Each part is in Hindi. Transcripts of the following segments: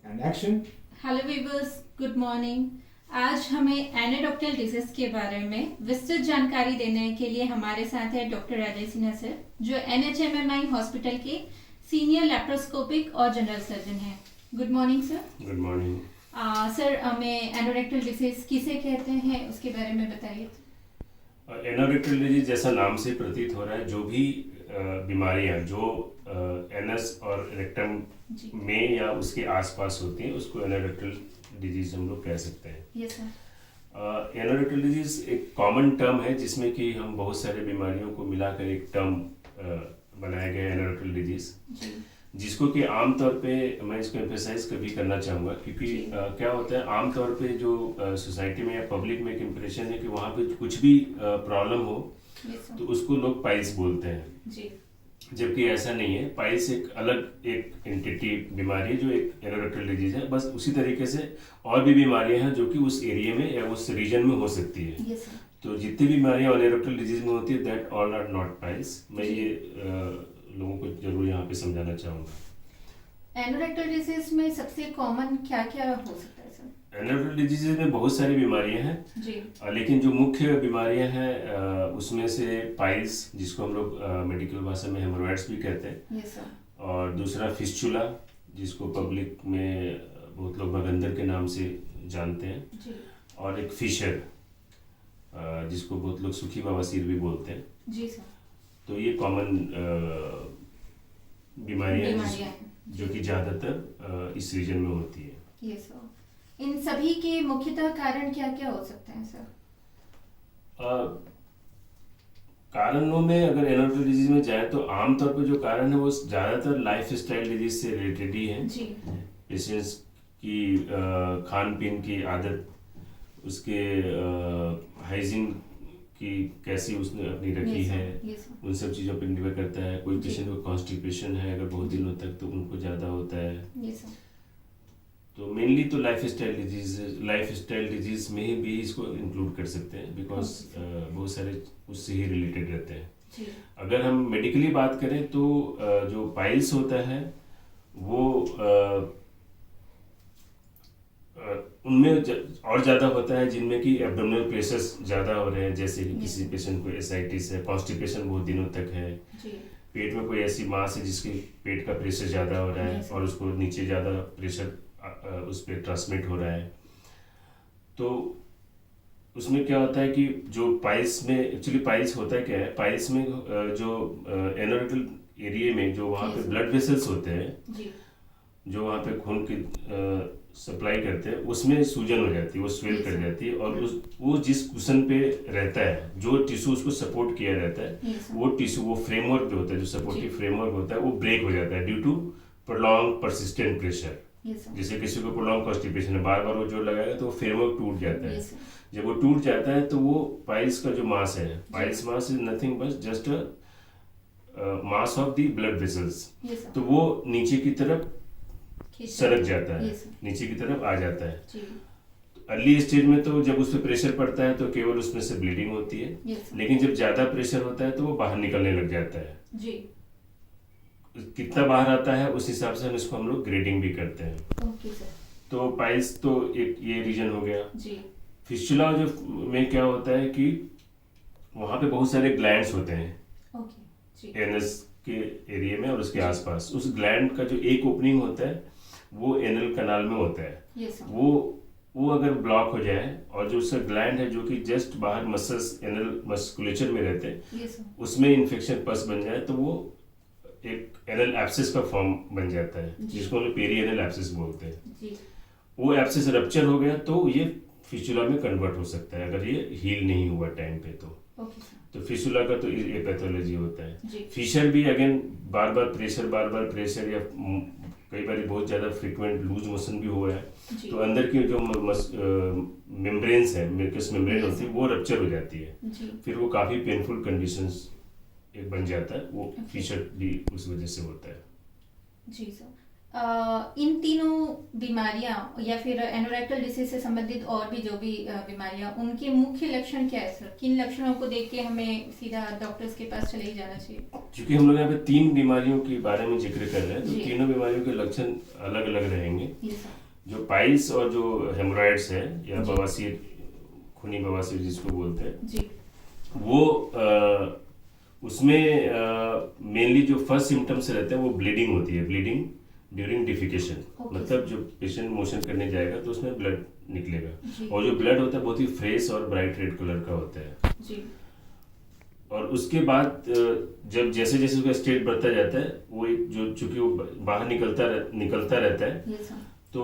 And action. Hello viewers, good morning. आज हमें एनाडोक्टल डिजीज के बारे में विस्तृत जानकारी देने के लिए हमारे साथ है डॉक्टर अजय सिन्हा सर, जो NHMMI हॉस्पिटल के सीनियर लैप्रोस्कोपिक और जनरल सर्जन हैं। Good morning sir. Good morning. Sir, हमें एनाडोक्टल डिजीज किसे कहते हैं उसके बारे में बताइए। एनाडोक्टल डिजीज जैसा नाम से प्रतीत हो रहा है, जो भी बीमारियां जो एनस और रेक्टम में या उसके आसपास होती हैं उसको एनाडोक्टल डिजीज हम लोग कह सकते हैं। Yes sir. एनाडोक्टल डिजीज एक कॉमन टर्म है जिसमें कि हम बहुत सारे बीमारियों को मिलाकर एक टर्म बनाया गया है एनाडोक्टल डिजीज, जिसको कि आमतौर पे मैं इसको एम्फेसाइज कभी करना चाहूँगा, क्योंकि क्या होता है आमतौर पे जो सोसाइटी में या पब्लिक में एक इम्प्रेशन है कि वहाँ पे कुछ भी प्रॉब्लम हो तो उसको लोग पाइल्स बोलते हैं, जबकि ऐसा नहीं है। पाइल्स एक अलग एक एंटिटी बीमारी है जो एक एनाडोक्टल डिजीज है। बस उसी तरीके से और भी बीमारियां हैं जो कि उस एरिया में या उस रीजन में हो सकती है। तो जितनी बीमारियां एनाडोक्टल डिजीज में होती है that all are not piles. मैं ये लोगों को जरूर यहाँ पे समझाना चाहूँगा। एनाडोक्टल डिजीज में सबसे कॉमन क्या क्या हो सकता है सर? एनाडोक्टल डिजीज में बहुत सारी बीमारियां हैं जी, लेकिन जो मुख्य बीमारियां हैं उसमें से पाइल्स, जिसको हम लोग मेडिकल भाषा में हेमोरॉइड्स भी कहते हैं। Yes sir. और दूसरा फिस्चुला, जिसको पब्लिक में बहुत लोग मगंदर के नाम से जानते हैं। जी, और एक फिशर, जिसको बहुत लोग सूखी बवासीर भी बोलते हैं। जी सर। तो ये कॉमन बीमारियां हैं जो कि ज़्यादातर इस रीजन में होती है। Yes sir. इन सभी के मुख्यतः कारण क्या क्या हो सकते हैं सर? कारणों में अगर एनाडोक्टल डिजीज में जाए तो आमतौर पर जो कारण है वो ज़्यादातर लाइफ स्टाइल डिजीज से रिलेटेड ही है। जी। पेशेंट्स की खान पीन की आदत, उसके हाइजीन की कैसी उसने अपनी रखी है, उन सब चीज़ों पर निर्भर करता है। कोई पेशेंट को कॉन्स्टिपेशन है अगर बहुत दिनों तक तो उनको ज़्यादा होता है। तो मेनली तो लाइफ स्टाइल डिजीज में ही भी इसको इंक्लूड कर सकते हैं, बिकॉज बहुत सारे उससे ही रिलेटेड रहते हैं। अगर हम मेडिकली बात करें तो जो पाइल्स होता है वो उनमें और ज़्यादा होता है जिनमें कि एब्डोमिनल प्रेशर्स ज़्यादा हो रहे हैं, जैसे कि किसी पेशेंट को एसाइटिस है, कॉन्स्टिपेशन बहुत दिनों तक है, पेट में कोई ऐसी मास है जिसके पेट का प्रेशर ज़्यादा हो रहा है और उसको नीचे ज़्यादा प्रेशर उस पर ट्रांसमिट हो रहा है। तो उसमें क्या होता है कि जो पाइल्स में एक्चुअली पाइल्स होता है क्या है, पाइल्स में जो एनाडोक्टल एरिया में जो वहाँ पे ब्लड वेसल्स होते हैं जो वहाँ पे खून की सप्लाई करते हैं, उसमें सूजन हो जाती है, वो स्वेल कर जाती है और वो जिस कुशन पे रहता है, जो टिश्यू उसको सपोर्ट किया रहता है, वो टिश्यू, वो फ्रेमवर्क जो होता है, जो सपोर्टिव फ्रेमवर्क होता है, वो ब्रेक हो जाता है due to prolong persistent pressure. जैसे किसी को प्रोलॉन्ग कॉन्स्टिपेशन है, बार बार वो जोर लगाएगा तो वो फ्रेमवर्क टूट जाता है। जब वो टूट जाता है तो वो पाइल्स का जो मास है, piles mass is nothing but just mass of the blood vessels. तो वो नीचे की तरफ सरक जाता है, नीचे की तरफ आ जाता है। अर्ली स्टेज में तो जब उस पर प्रेशर पड़ता है तो केवल उसमें से ब्लीडिंग होती है, लेकिन जब ज्यादा प्रेशर होता है तो वो बाहर निकलने लग जाता है। कितना बाहर आता है उस हिसाब से हम लोग ग्रेडिंग भी करते हैं। तो पाइल्स तो एक ये रीजन हो गया। फिस्चुला जो में क्या होता है कि वहाँ पे बहुत सारे ग्लैंड्स होते हैं एनस के एरिया में और उसके आसपास। उस ग्लैंड का जो एक ओपनिंग होता है वो एनल कनाल में होता है। वो अगर ब्लॉक हो जाए और जो उसका ग्लैंड है जो कि जस्ट बाहर मसल्स एनल मस्कुलेचर में रहते हैं, उसमें इन्फेक्शन पस बन जाए तो वो एक एनल एब्सिस का फॉर्म बन जाता है, जिसको हम पेरी एनल एब्सिस बोलते हैं। वो एब्सिस रप्चर हो गया तो ये फिस्चुला में कन्वर्ट हो सकता है अगर ये हील नहीं हुआ टाइम पे। तो फिस्चुला का तो ये पैथोलॉजी होता है। फिशर भी अगेन बार बार प्रेशर या कई बार बहुत ज़्यादा फ्रीक्वेंट लूज मोशन भी हुआ है तो अंदर की जो मेम्ब्रेन्स है, म्यूकस मेम्ब्रेन होती है, वो रप्चर हो जाती है। फिर वो काफ़ी पेनफुल कंडीशंस एक बन जाता है। वो फिशर भी उस वजह से होता है। जी सर। इन तीनों बीमारियां या फिर एनोरेक्टल डिसीज से संबंधित और भी जो भी बीमारियां, उनके मुख्य लक्षण क्या है सर? किन लक्षणों को देख के हमें सीधा डॉक्टर्स के पास चले ही जाना चाहिए? क्योंकि हम लोग यहाँ पे 3 बीमारियों के बारे में जिक्र कर रहे हैं तो तीनों बीमारियों के लक्षण अलग अलग रहेंगे। पाइल्स और जो हेमोरॉइड्स है या जी। बवासीर, खूनी बवासीर जिसको बोलते हैं, जी। वो उसमें मेनली जो फर्स्ट सिम्टम्स रहते हैं वो ब्लीडिंग होती है, ब्लीडिंग ड्यूरिंग डिफिकेशन। Okay, मतलब जो पेशेंट मोशन करने जाएगा तो उसमें ब्लड निकलेगा, जी। और जो ब्लड होता है बहुत ही फ्रेश और ब्राइट रेड कलर का होता है। जी। और उसके बाद जब जैसे जैसे उसका स्टेट बढ़ता जाता है, वो एक जो चूंकि वो बाहर निकलता रहता है, Yes, sir. तो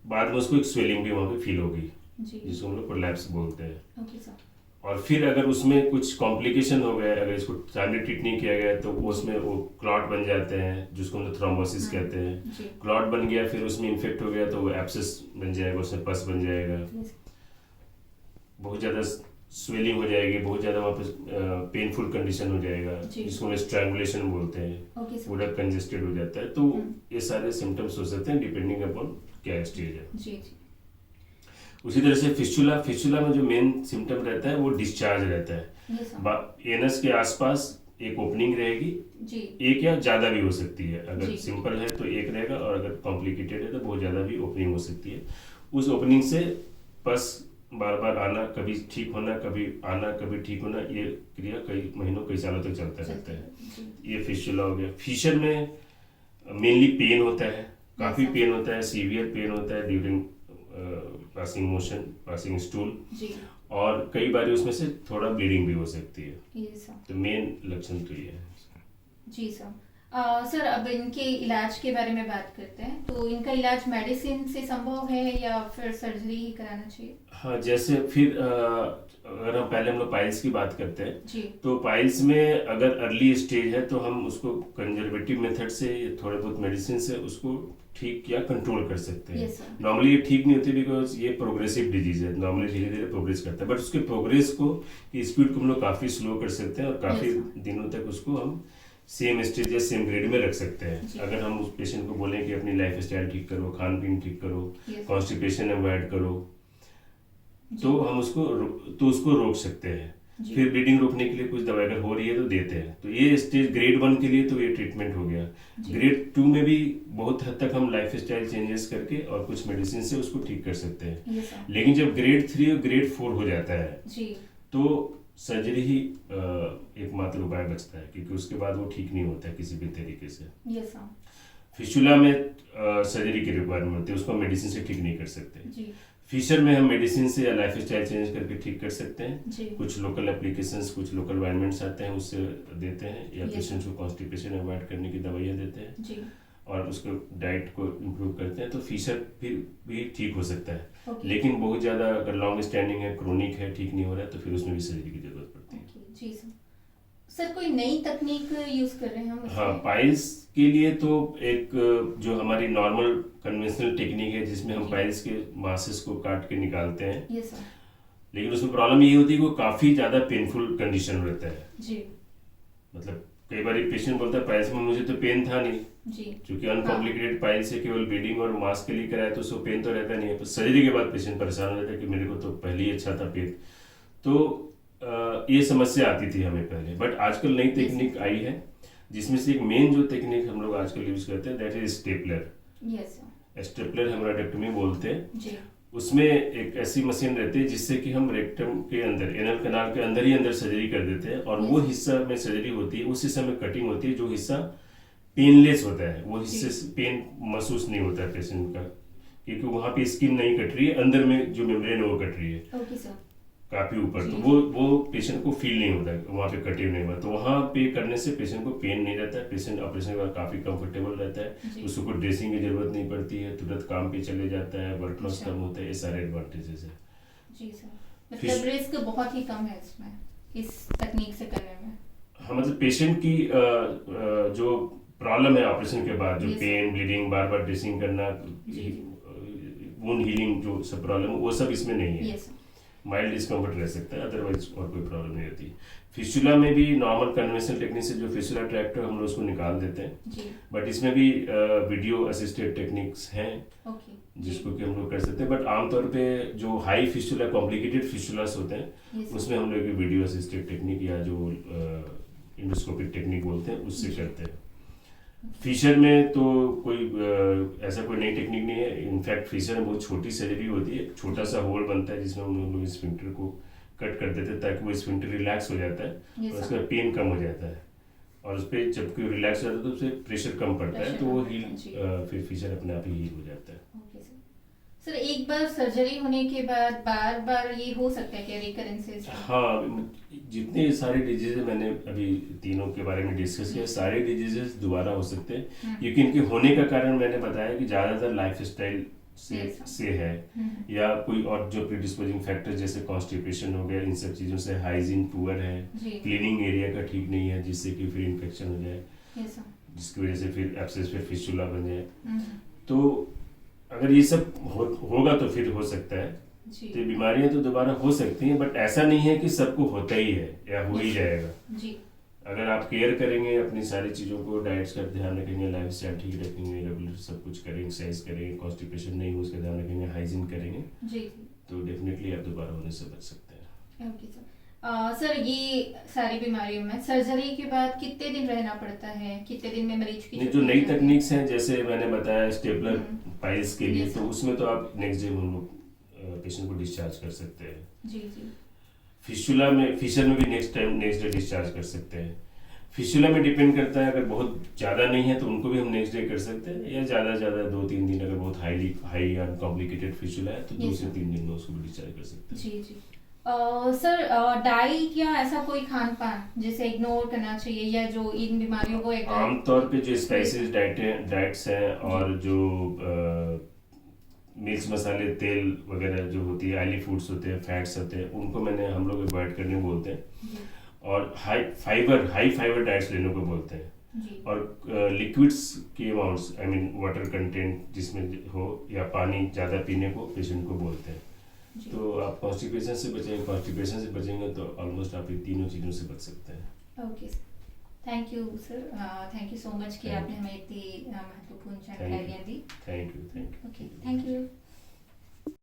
बाद में उसको एक स्वेलिंग भी वहाँ पे फील होगी, जी। जिसको हम लोग प्रोलैप्स बोलते हैं। Okay sir. और फिर अगर उसमें कुछ कॉम्प्लिकेशन हो गया, अगर इसको टाइमली ट्रीट नहीं किया गया, तो उसमें वो क्लॉट बन जाते हैं, जिसको हम लोग थ्रोम्बोसिस कहते हैं। जी। क्लॉट बन गया, फिर उसमें इन्फेक्ट हो गया तो वो एब्सेस बन जाएगा, उसमें पस बन जाएगा, Yes. बहुत ज़्यादा स्वेलिंग हो जाएगी, बहुत ज़्यादा वहाँ पे पेनफुल कंडीशन हो जाएगा, जी। जिसको हम स्ट्रैंगुलेशन बोलते हैं, ओके सर। पूरा कंजेस्टेड हो जाता है। तो ये सारे सिम्टम्स हो सकते हैं डिपेंडिंग अपॉन क्या स्टेज है। जी। जी। उसी तरह से फिस्टुला में जो मेन सिम्टम रहता है वो डिस्चार्ज रहता है। Yes, sir. एनस के आसपास एक ओपनिंग रहेगी, जी। एक या ज्यादा भी हो सकती है। अगर जी। सिंपल है तो एक रहेगा, और अगर कॉम्प्लिकेटेड है तो बहुत ज्यादा भी ओपनिंग हो सकती है। उस ओपनिंग से पस बार बार आना, कभी ठीक होना, कभी आना, कभी ठीक होना, ये क्रिया कई महीनों कई सालों तक चलता रहता है। ये फिस्टुला हो गया। फिशर में मेनली पेन होता है, काफी पेन होता है, सीवियर पेन होता है during passing motion, passing stool, और कई बार उसमें से थोड़ा ब्लीडिंग भी हो सकती है। Yes, sir. तो मेन लक्षण तो ये है। जी सर। सर अब इनके इलाज के बारे में बात करते हैं, तो इनका इलाज मेडिसिन से संभव है या फिर सर्जरी ही कराना चाहिए? हाँ, जैसे फिर अगर हम लोग पाइल्स की बात करते हैं, जी। तो पाइल्स में अगर अर्ली स्टेज है तो हम उसको कंजर्वेटिव मेथड से, थोड़े बहुत मेडिसिन से उसको ठीक या कंट्रोल कर सकते हैं। Yes, sir. नॉर्मली ये ठीक नहीं होती, बिकॉज ये प्रोग्रेसिव डिजीज है, नॉर्मली धीरे धीरे प्रोग्रेस करता है, बट उसके प्रोग्रेस को, की स्पीड को हम लोग काफी स्लो कर सकते हैं, और काफी Yes, sir. दिनों तक उसको हम सेम स्टेज या सेम ग्रेड में रख सकते हैं। अगर हम उस पेशेंट को बोलें कि अपनी लाइफ स्टाइल ठीक करो, खान पीन ठीक करो, कॉन्स्टिपेशन अवॉइड करो, तो हम उसको रोक सकते हैं। फिर ब्लीडिंग रोकने के लिए कुछ दवाई अगर हो रही है तो देते हैं। तो ये स्टेज ग्रेड 1 के लिए तो ये ट्रीटमेंट हो गया। ग्रेड 2 में भी बहुत हद तक हम लाइफ स्टाइल चेंजेस करके और कुछ मेडिसिन से उसको ठीक कर सकते हैं। लेकिन जब ग्रेड 3 और ग्रेड 4 हो जाता है तो सर्जरी ही एकमात्र उपाय बचता है, क्योंकि उसके बाद वो ठीक नहीं होता है किसी भी तरीके से। फिस्टुला में सर्जरी की रिक्वायरमेंट होती है, उसको मेडिसिन से ठीक नहीं कर सकते। फिशर में हम मेडिसिन से या लाइफ स्टाइल चेंज करके ठीक कर सकते हैं। कुछ लोकल एप्लीकेशंस, कुछ लोकल वायरमेंट्स आते हैं, उससे देते हैं, या पेशेंट्स को कॉन्स्टिपेशन अवॉइड करने की दवाइयाँ देते हैं, और उसको डाइट को इम्प्रूव करते हैं, तो फिशर फिर भी ठीक हो सकता है। लेकिन बहुत ज़्यादा अगर लॉन्ग स्टैंडिंग है, क्रोनिक है, ठीक नहीं हो रहा है, तो फिर उसमें भी सर्जरी की जरूरत पड़ती है। जी सर, कोई नई तकनीक यूज कर रहे हैं हम? हाँ, पाइल्स के लिए तो एक जो हमारी नॉर्मल कन्वेंशनल टेक्निक है, जिसमें हम पाइल्स के मासेस को काट के निकालते हैं। Yes sir. लेकिन उसमें प्रॉब्लम ये होती है कि वो काफी ज्यादा पेनफुल कंडीशन रहता है। जी। मतलब कई बार पेशेंट बोलता है पाइल्स में मुझे तो पेन था नहीं, जी, क्योंकि अनकॉम्प्लिकेटेड पाइल्स है, केवल ब्लीडिंग और मास के लिए कराया तो उसको पेन तो रहता नहीं है। सर्जरी के बाद पेशेंट परेशान हो जाता है कि मेरे को तो पहले ही अच्छा था पेन। तो ये समस्या आती थी हमें पहले, बट आजकल नई टेक्निक आई है, जिसमें से एक मेन जो टेक्निक हम लोग आजकल यूज करते हैं, that is stapler. Yes sir. Stapler haemorrhoidectomy बोलते हैं। जी। उसमें एक ऐसी मशीन रहती है जिससे कि हम रेक्टम के अंदर, एनल कनाल के अंदर ही अंदर सर्जरी कर देते हैं, और वो हिस्सा में सर्जरी होती है, उस हिस्से में कटिंग होती है जो हिस्सा पेनलेस होता है, वो हिस्से से पेन महसूस नहीं होता है पेशेंट का, क्योंकि वहाँ पे स्किन नहीं कट रही है, अंदर में जो मेम्ब्रेन है वो कट रही है। Okay sir. काफी ऊपर, तो वो पेशेंट को फील नहीं होता वहाँ पे कटे नहीं हुआ, तो वहाँ पे करने से पेशेंट को पेन नहीं रहता है, पेशेंट ऑपरेशन के बाद काफी कंफर्टेबल रहता है, उसको कोई ड्रेसिंग की जरूरत नहीं पड़ती है, तुरंत काम पे चले जाता है, वर्क लॉस कम होता है, ये सारे एडवांटेजेस है। जी सर, मतलब रिस्क बहुत ही कम है इसमें, इस तकनीक से करने में। हाँ, मतलब पेशेंट की जो प्रॉब्लम है ऑपरेशन के बाद, जो पेन, ब्लीडिंग, बार बार ड्रेसिंग करना, वुंड हीलिंग, जो सब प्रॉब्लम, वो सब इसमें नहीं है। माइल्ड डिस्कम्फर्ट रह सकता है, अदरवाइज और कोई प्रॉब्लम नहीं रहती। फिस्टुला में भी नॉर्मल कन्वेंशनल टेक्निक से जो फिस्टुला ट्रैक्ट है हम लोग उसको निकाल देते हैं, बट इसमें भी वीडियो असिस्टेड टेक्निक्स हैं, जिसको कि हम लोग कर सकते हैं, बट आमतौर पे जो हाई फिस्टुला, कॉम्प्लिकेटेड फिस्टुलास होते हैं, उसमें हम लोग वीडियो असिस्टेड टेक्निक या जो इंडोस्कोपिक टेक्निक बोलते हैं, उससे करते हैं। फिशर में तो कोई ऐसा कोई नई टेक्निक नहीं है। इनफैक्ट फिशर में बहुत छोटी सर्जरी होती है, छोटा सा होल बनता है जिसमें हम लोग स्फिंक्टर को कट कर देते हैं ताकि वो स्फिंक्टर रिलैक्स हो जाता है और उसका पेन कम हो जाता है, और उस पर जब कोई रिलैक्स हो जाता है तो उससे प्रेशर कम पड़ता है, तो वो हील फिर फिशर अपने आप ही हील हो जाता है। सर एक बार सर्जरी होने के बाद बार बार ये हो सकता है क्या रिकरेंसेस? हाँ, जितने सारे डिजीजेज मैंने अभी तीनों के बारे में डिस्कस किया, सारे डिजीजेज दोबारा हो सकते हैं, क्योंकि इनके होने का कारण मैंने बताया कि ज़्यादातर लाइफस्टाइल से है, या कोई और जो प्रीडिस्पोजिंग फैक्टर जैसे कॉन्स्टिपेशन हो गया, इन सब चीज़ों से, हाइजीन पुअर है, क्लीनिंग एरिया का ठीक नहीं है जिससे कि फिर इन्फेक्शन हो जाए, जिसकी वजह से फिर एब्सेस, फिर फिस्टुला बन जाए। तो अगर ये सब होगा तो फिर हो सकता है, तो बीमारियां तो दोबारा हो सकती हैं, बट ऐसा नहीं है कि सबको होता ही है या हो ही जाएगा। अगर आप केयर करेंगे, अपनी सारी चीज़ों को, डाइट्स का ध्यान रखेंगे, लाइफ स्टाइल ठीक रखेंगे, रेगुलर सब कुछ करेंगे, एक्सरसाइज करेंगे, कॉन्स्टिपेशन नहीं हो उसका ध्यान रखेंगे, हाइजीन करेंगे, तो डेफिनेटली आप दोबारा होने से बच सकते हैं। Okay sir. सर ये सारी बीमारियों में सर्जरी के बाद कितने दिन रहना पड़ता है, कितने दिन में मरीज की जो नई तकनीक्स हैं जैसे मैंने बताया स्टेपलर पाइल्स के लिए, तो उसमें तो आप नेक्स्ट डे हम लोग पेशेंट को डिस्चार्ज कर सकते हैं। जी। फिशर में भी नेक्स्ट डे डिस्चार्ज कर सकते हैं। फिशुला में डिपेंड करता है, अगर बहुत ज़्यादा नहीं है तो उनको भी हम नेक्स्ट डे कर सकते हैं, या ज़्यादा 2-3 दिन, अगर बहुत हाई और कॉम्प्लिकेटेड फिशुला है तो 2 से 3 दिन में उसको भी डिस्चार्ज कर सकते हैं। जी। सर डाइट या ऐसा कोई खान पान जिसे इग्नोर करना चाहिए, या जो इन बीमारियों को आमतौर पे जो स्पाइसेस डाइट्स हैं और जो मिर्च मसाले तेल वगैरह जो होती है, ऑयली फूड्स होते हैं, फैट्स होते हैं, उनको हम लोग अवॉइड करने बोलते हैं, और हाई फाइबर डाइट्स लेने को बोलते हैं, और लिक्विड्स की amounts, I mean water content जिसमें हो, या पानी ज़्यादा पीने को पेशेंट को बोलते हैं। तो आप कॉन्स्टिपेशन से बचेंगे तो ऑलमोस्ट आप इन तीनों चीज़ों से बच सकते हैं। Okay sir, thank you sir, thank you so much कि आपने हमें इतनी महत्वपूर्ण जानकारियाँ दी। Thank you. Okay, thank you.